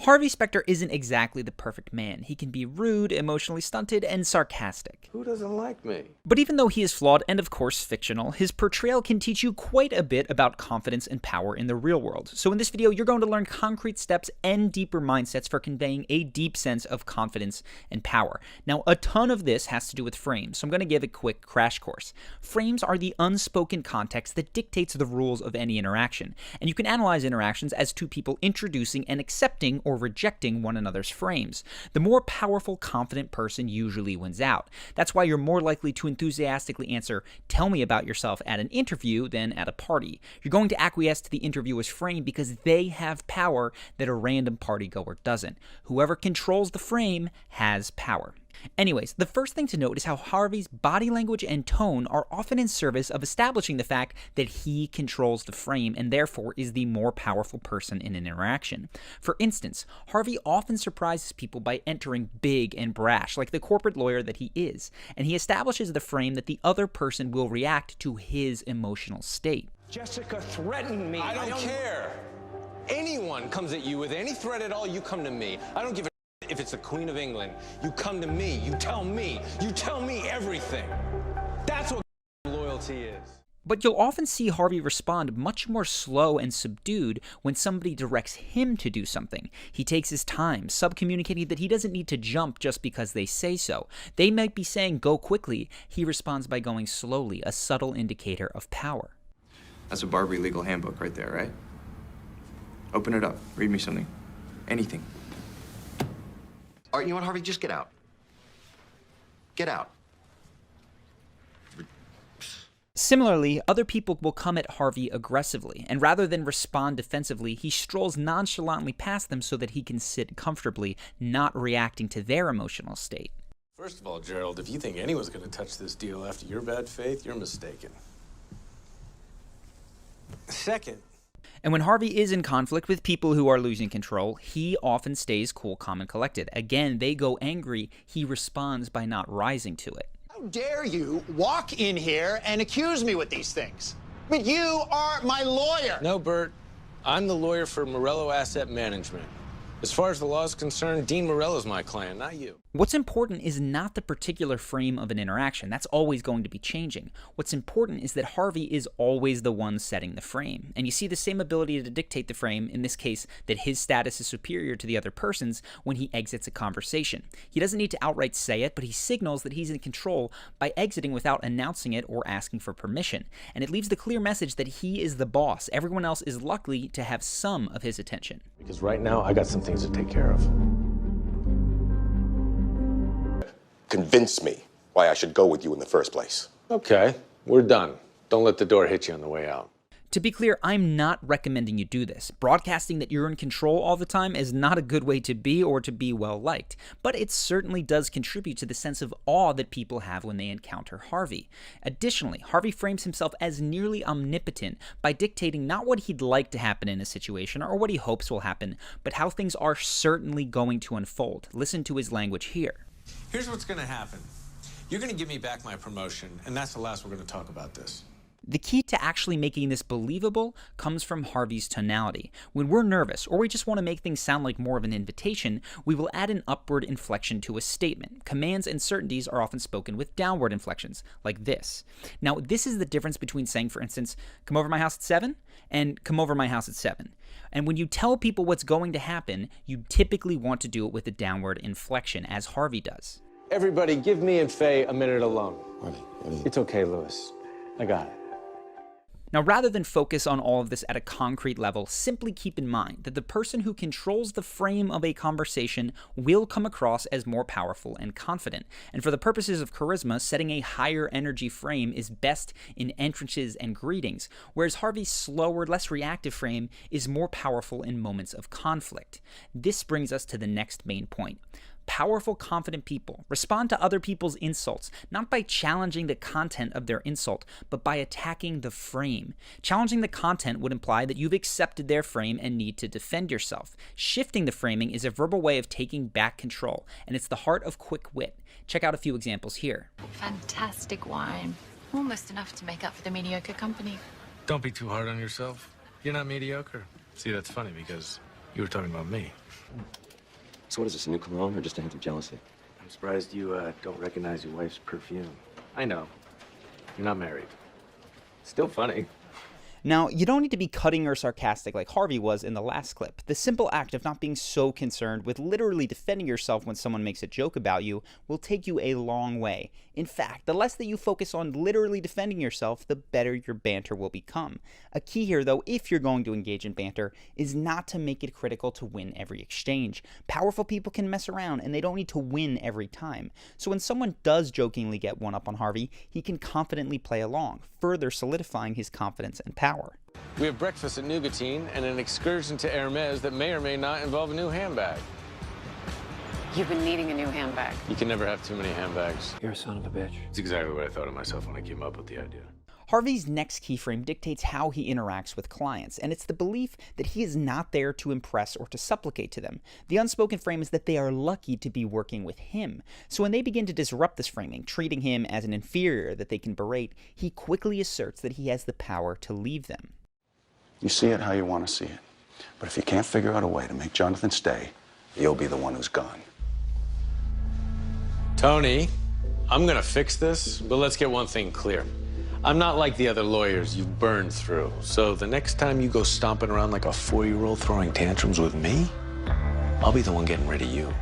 Harvey Specter isn't exactly the perfect man. He can be rude, emotionally stunted, and sarcastic. Who doesn't like me? But even though he is flawed and of course fictional, his portrayal can teach you quite a bit about confidence and power in the real world. So in this video, you're going to learn concrete steps and deeper mindsets for conveying a deep sense of confidence and power. Now, a ton of this has to do with frames, so I'm going to give a quick crash course. Frames are the unspoken context that dictates the rules of any interaction, and you can analyze interactions as two people introducing and accepting or rejecting one another's frames. The more powerful, confident person usually wins out. That's why you're more likely to enthusiastically answer, "Tell me about yourself" at an interview than at a party. You're going to acquiesce to the interviewer's frame because they have power that a random partygoer doesn't. Whoever controls the frame has power. Anyways, the first thing to note is how Harvey's body language and tone are often in service of establishing the fact that he controls the frame and therefore is the more powerful person in an interaction. For instance, Harvey often surprises people by entering big and brash, like the corporate lawyer that he is, and he establishes the frame that the other person will react to his emotional state. Jessica threatened me. I don't care. Anyone comes at you with any threat at all, you come to me. I don't give a if it's the Queen of England. You come to me, you tell me everything. That's what loyalty is. But you'll often see Harvey respond much more slow and subdued when somebody directs him to do something. He takes his time, subcommunicating that he doesn't need to jump just because they say so. They might be saying go quickly. He responds by going slowly, a subtle indicator of power. That's a Barbary legal handbook right there, right? Open it up. Read me something. Anything. All right, you know what, Harvey? Just get out. Get out. Similarly, other people will come at Harvey aggressively, and rather than respond defensively, he strolls nonchalantly past them so that he can sit comfortably, not reacting to their emotional state. First of all, Gerald, if you think anyone's going to touch this deal after your bad faith, you're mistaken. Second, and when Harvey is in conflict with people who are losing control, he often stays cool, calm, and collected. Again, they go angry, he responds by not rising to it. How dare you walk in here and accuse me with these things? But you are my lawyer. no, Bert, I'm the lawyer for Morello Asset Management. As far as the law is concerned, Dean Morello's my client, not you. What's important is not the particular frame of an interaction. That's always going to be changing. What's important is that Harvey is always the one setting the frame. And you see the same ability to dictate the frame, in this case, that his status is superior to the other person's when he exits a conversation. He doesn't need to outright say it, but he signals that he's in control by exiting without announcing it or asking for permission. And it leaves the clear message that he is the boss. Everyone else is lucky to have some of his attention. Because right now, I got some things to take care of. Convince me why I should go with you in the first place. Okay, we're done. Don't let the door hit you on the way out. To be clear, I'm not recommending you do this. Broadcasting that you're in control all the time is not a good way to be or to be well liked, but it certainly does contribute to the sense of awe that people have when they encounter Harvey. Additionally, Harvey frames himself as nearly omnipotent by dictating not what he'd like to happen in a situation or what he hopes will happen, but how things are certainly going to unfold. Listen to his language here. Here's what's going to happen. You're going to give me back my promotion, and that's the last we're going to talk about this. The key to actually making this believable comes from Harvey's tonality. When we're nervous, or we just want to make things sound like more of an invitation, we will add an upward inflection to a statement. Commands and certainties are often spoken with downward inflections, like this. Now, this is the difference between saying, for instance, "Come over to my house at 7," and "Come over to my house at 7." And when you tell people what's going to happen, you typically want to do it with a downward inflection, as Harvey does. Everybody, give me and Faye a minute alone. It's okay, Lewis. I got it. Now, rather than focus on all of this at a concrete level, simply keep in mind that the person who controls the frame of a conversation will come across as more powerful and confident. And for the purposes of charisma, setting a higher energy frame is best in entrances and greetings, whereas Harvey's slower, less reactive frame is more powerful in moments of conflict. This brings us to the next main point. Powerful, confident people respond to other people's insults, not by challenging the content of their insult, but by attacking the frame. Challenging the content would imply that you've accepted their frame and need to defend yourself. Shifting the framing is a verbal way of taking back control, and it's the heart of quick wit. Check out a few examples here. Fantastic wine. Almost enough to make up for the mediocre company. Don't be too hard on yourself. You're not mediocre. See, that's funny because You were talking about me. So what is this, a new cologne or just a hint of jealousy? I'm surprised you don't recognize your wife's perfume. I know. You're not married. Still funny. Now, you don't need to be cutting or sarcastic like Harvey was in the last clip. The simple act of not being so concerned with literally defending yourself when someone makes a joke about you will take you a long way. In fact, the less that you focus on literally defending yourself, the better your banter will become. A key here, though, if you're going to engage in banter, is not to make it critical to win every exchange. Powerful people can mess around, and they don't need to win every time. So when someone does jokingly get one up on Harvey, he can confidently play along, further solidifying his confidence and power. We have breakfast at Nougatine and an excursion to Hermes that may or may not involve a new handbag. You've been needing a new handbag. You can never have too many handbags. You're a son of a bitch. It's exactly what I thought of myself when I came up with the idea. Harvey's next keyframe dictates how he interacts with clients, and it's the belief that he is not there to impress or to supplicate to them. The unspoken frame is that they are lucky to be working with him. So when they begin to disrupt this framing, treating him as an inferior that they can berate, he quickly asserts that he has the power to leave them. You see it how you want to see it. But if you can't figure out a way to make Jonathan stay, you'll be the one who's gone. Tony, I'm gonna fix this, but let's get one thing clear. I'm not like the other lawyers you've burned through. So the next time you go stomping around like a 4-year-old throwing tantrums with me, I'll be the one getting rid of you.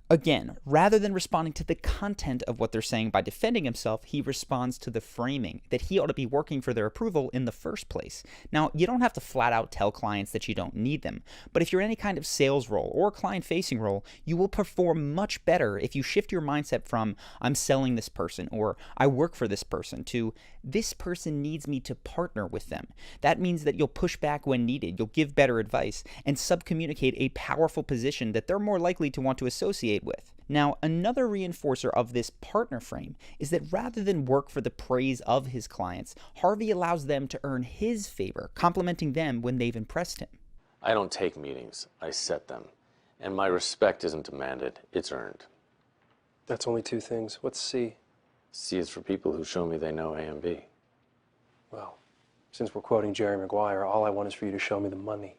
Again, rather than responding to the content of what they're saying by defending himself, he responds to the framing, that he ought to be working for their approval in the first place. Now, you don't have to flat out tell clients that you don't need them, but if you're in any kind of sales role or client-facing role, you will perform much better if you shift your mindset from, I'm selling this person, or I work for this person, to, this person needs me to partner with them. That means that you'll push back when needed, you'll give better advice, and subcommunicate a powerful position that they're more likely to want to associate with. Now, another reinforcer of this partner frame is that rather than work for the praise of his clients, Harvey allows them to earn his favor, complimenting them when they've impressed him. I don't take meetings, I set them. And my respect isn't demanded, it's earned. That's only two things. What's C? C is for people who show me they know A and B. Well, since we're quoting Jerry Maguire, all I want is for you to show me the money.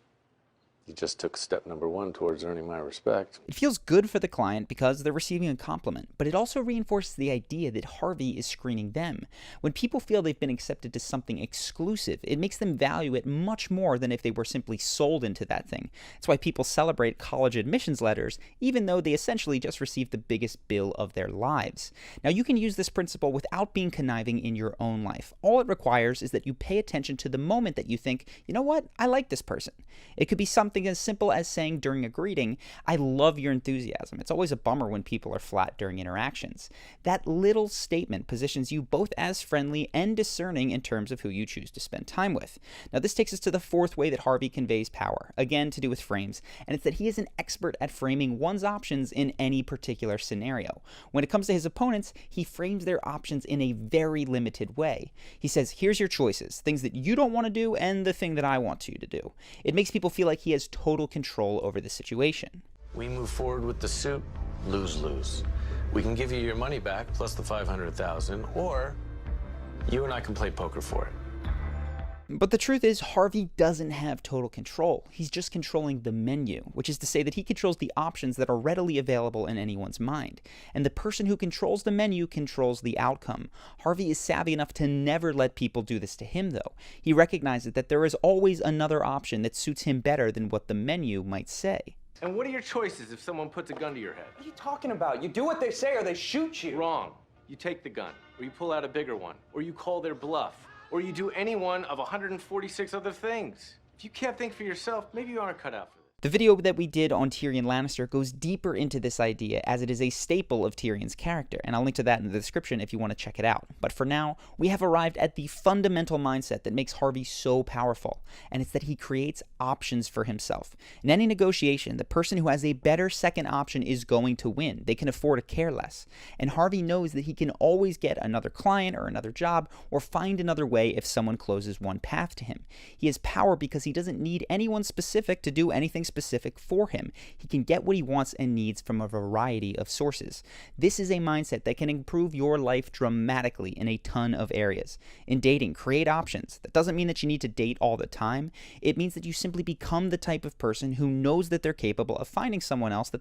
You just took step number 1 towards earning my respect. It feels good for the client because they're receiving a compliment, but it also reinforces the idea that Harvey is screening them. When people feel they've been accepted to something exclusive, it makes them value it much more than if they were simply sold into that thing. That's why people celebrate college admissions letters, even though they essentially just received the biggest bill of their lives. Now, you can use this principle without being conniving in your own life. All it requires is that you pay attention to the moment that you think, you know what, I like this person. It could be something as simple as saying during a greeting, I love your enthusiasm. It's always a bummer when people are flat during interactions. That little statement positions you both as friendly and discerning in terms of who you choose to spend time with. Now, this takes us to the fourth way that Harvey conveys power, again to do with frames, and it's that he is an expert at framing one's options in any particular scenario. When it comes to his opponents, he frames their options in a very limited way. He says, here's your choices, things that you don't want to do and the thing that I want you to do. It makes people feel like he has total control over the situation. We move forward with the suit, lose-lose. We can give you your money back plus the $500,000, or you and I can play poker for it. But the truth is, Harvey doesn't have total control. He's just controlling the menu, which is to say that he controls the options that are readily available in anyone's mind. And the person who controls the menu controls the outcome. Harvey is savvy enough to never let people do this to him, though. He recognizes that there is always another option that suits him better than what the menu might say. And what are your choices if someone puts a gun to your head? What are you talking about? You do what they say or they shoot you. Wrong. You take the gun, or you pull out a bigger one, or you call their bluff, or you do any one of 146 other things. If you can't think for yourself, maybe you aren't cut out for this. The video that we did on Tyrion Lannister goes deeper into this idea, as it is a staple of Tyrion's character, and I'll link to that in the description if you want to check it out. But for now, we have arrived at the fundamental mindset that makes Harvey so powerful, and it's that he creates options for himself. In any negotiation, the person who has a better second option is going to win. They can afford to care less. And Harvey knows that he can always get another client or another job, or find another way if someone closes one path to him. He has power because he doesn't need anyone specific to do anything specific for him. He can get what he wants and needs from a variety of sources. This is a mindset that can improve your life dramatically in a ton of areas. In dating, create options. That doesn't mean that you need to date all the time. It means that you simply become the type of person who knows that they're capable of finding someone else that